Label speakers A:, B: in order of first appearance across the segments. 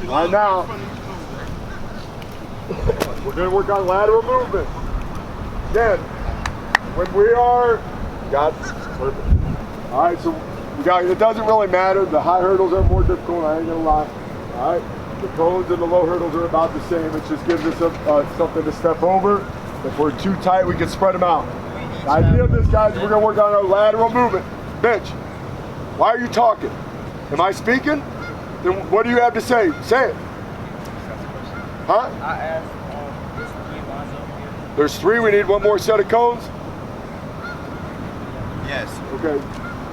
A: Right now, we're going to work on lateral movement. Again, when we are, perfect. All right, so we got, it doesn't really matter. The high hurdles are more difficult, I ain't gonna lie. All right, the cones and the low hurdles are about the same. It just gives us something to step over. If we're too tight, we can spread them out. The idea of this, guys, is we're gonna work on our lateral movement. Bench, why are you talking? Am I speaking? Then what do you have to say? Say it. Huh?
B: I asked, there's 3 lines over here.
A: There's 3, we need 1 more set of cones?
C: Yes.
A: Okay,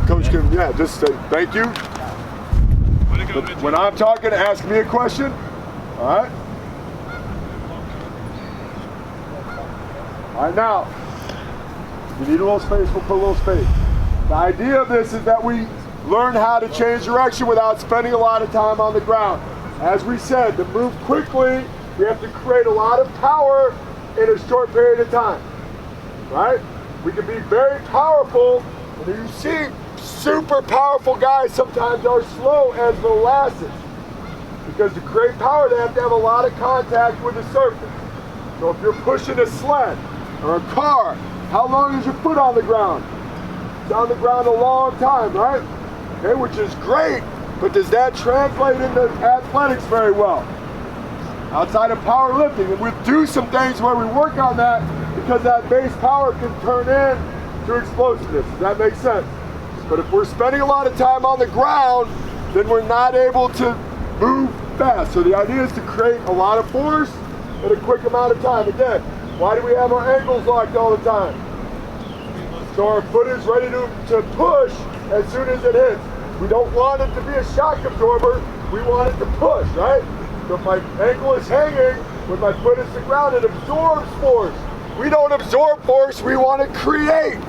A: Coach can, just say thank you. But when I'm talking, ask me a question, all right? All right, now, you need a little space, we'll put a little space. The idea of this is that we learn how to change direction without spending a lot of time on the ground. As we said, to move quickly, we have to create a lot of power in a short period of time, right? We can be very powerful, and you see super powerful guys sometimes are slow as molasses. Because to create power, they have to have a lot of contact with the surface. So if you're pushing a sled or a car, how long is your foot on the ground? It's on the ground a long time, right? Okay, which is great, but does that translate into athletics very well? Outside of powerlifting, and we'll do some things where we work on that because that base power can turn into explosiveness. Does that make sense? But if we're spending a lot of time on the ground, then we're not able to move fast. So the idea is to create a lot of force in a quick amount of time. Again, why do we have our ankles locked all the time? So our foot is ready to push as soon as it hits. We don't want it to be a shock absorber, we want it to push, right? So if my ankle is hanging, when my foot is to the ground, it absorbs force. We don't absorb force, we want to create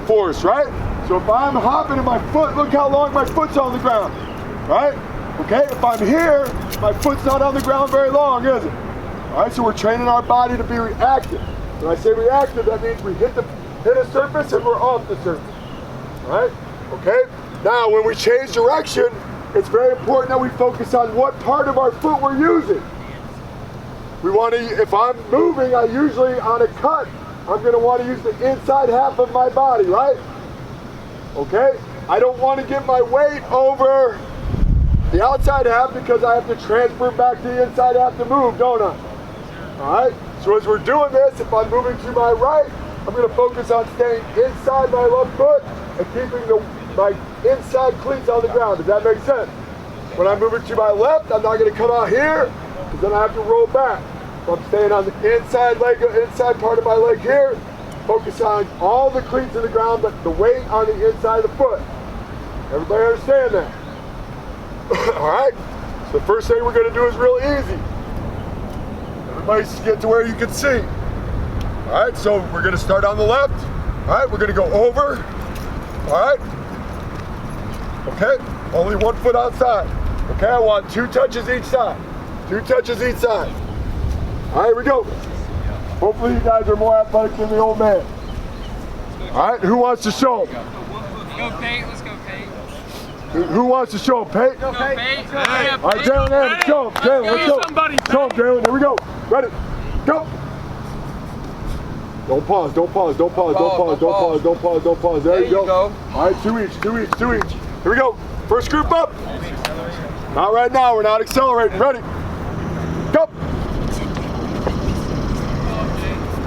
A: force, right? So if I'm hopping in my foot, look how long my foot's on the ground, right? Okay, if I'm here, my foot's not on the ground very long, is it? All right, so we're training our body to be reactive. When I say reactive, that means we hit a surface and we're off the surface, all right? Okay, now when we change direction, it's very important that we focus on what part of our foot we're using. We want to, if I'm moving, I usually on a cut, I'm going to want to use the inside half of my body, right? Okay, I don't want to get my weight over the outside half because I have to transfer back to the inside half to move, don't I? All right, so as we're doing this, if I'm moving to my right, I'm going to focus on staying inside my left foot and keeping my inside cleats on the ground. Does that make sense? When I'm moving to my left, I'm not going to come out here because then I have to roll back. So I'm staying on the inside leg, inside part of my leg here. Focus on all the cleats in the ground, but the weight on the inside of the foot. Everybody understand that? All right. So the first thing we're going to do is real easy. Everybody get to where you can see. All right, so we're going to start on the left. All right, we're going to go over. All right. Okay, only 1 foot outside. Okay, I want 2 touches each side. 2 touches each side. All right, here we go. Hopefully you guys are more athletic than the old man. All right, who wants to show him?
B: Go Pate, let's go Pate.
A: Who wants to show him? Pate?
B: Go Pate.
A: All right, Jalen, show him. Jalen, let's show him. Show him, Jalen. Here we go. Ready? Go. Don't pause, don't pause, don't pause, don't pause, don't pause, don't pause, don't pause. There you go. All right, 2 each, 2 each, 2 each. Here we go. First group up. Not right now, we're not accelerating. Ready? Go.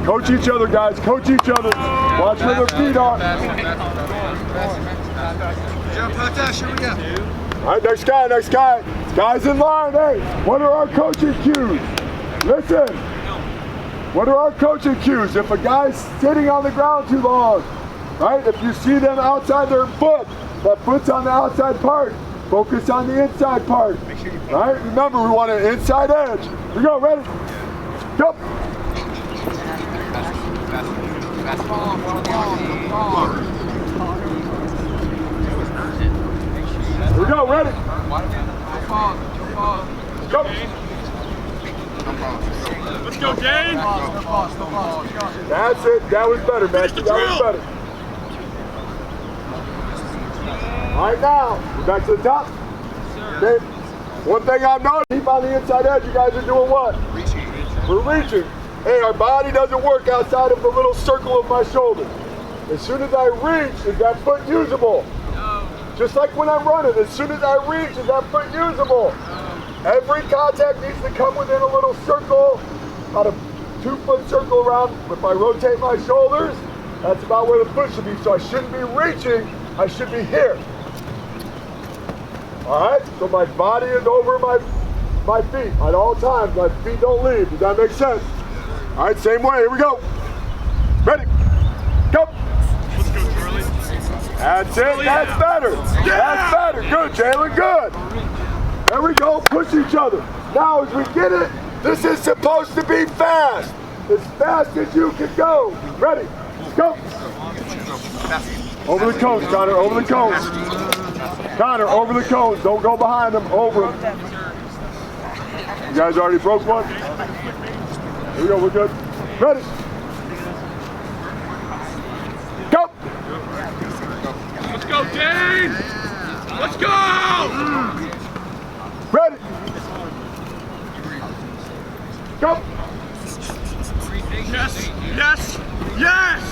A: Coach each other, guys. Coach each other. Watch where their feet are.
C: Here we go.
A: All right, next guy, next guy. Guys in line, hey. What are our coaching cues? Listen. What are our coaching cues? If a guy's sitting on the ground too long, right? If you see them outside their foot, that foot's on the outside part, focus on the inside part, right? Remember, we want an inside edge. Here we go, ready? Go. Here we go, ready? Go.
D: Let's go, Dane!
A: That's it. That was better, man. That was better. All right, now, we're back to the top. Okay. One thing I've noticed, keep on the inside edge, you guys are doing what? We're reaching. Hey, our body doesn't work outside of the little circle of my shoulders. As soon as I reach, is that foot usable?
B: No.
A: Just like when I'm running, as soon as I reach, is that foot usable? Every contact needs to come within a little circle, about a 2-foot circle around. If I rotate my shoulders, that's about where the foot should be. So I shouldn't be reaching, I should be here. All right, so my body is over my feet at all times. My feet don't leave. Does that make sense? All right, same way. Here we go. Ready? Go.
C: Let's go, Charlie.
A: That's it. That's better. That's better. Good, Jalen. Good. There we go. Push each other. Now, as we get it, this is supposed to be fast. As fast as you can go. Ready? Go. Over the cones, Connor. Over the cones. Connor, over the cones. Don't go behind them. Over them. You guys already broke one? Here we go. We're good. Ready? Go.
C: Let's go, Dane! Let's go!
A: Ready? Go.
C: Yes! Yes! Yes!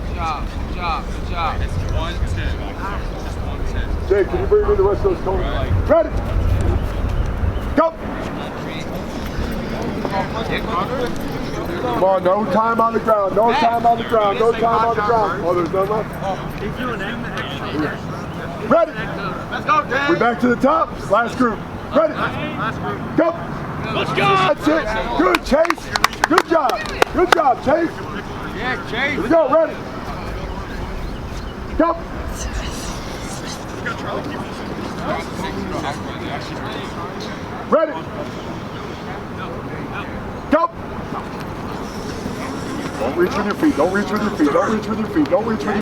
B: Good job. Good job. Good job.
C: 1-10.
A: Jay, can you bring me the rest of those cones? Ready? Go. Come on, no time on the ground. No time on the ground. No time on the ground. Oh, there's none left?
B: Keep doing that.
A: Ready?
C: Let's go, Dane!
A: We're back to the top. Last group. Ready? Go.
C: Let's go!
A: That's it. Good, Chase. Good job. Good job, Chase.
B: Yeah, Chase.
A: Here we go. Ready? Go. Ready? Go. Don't reach with your feet. Don't reach with your feet. Don't reach with your feet. Don't reach with your feet.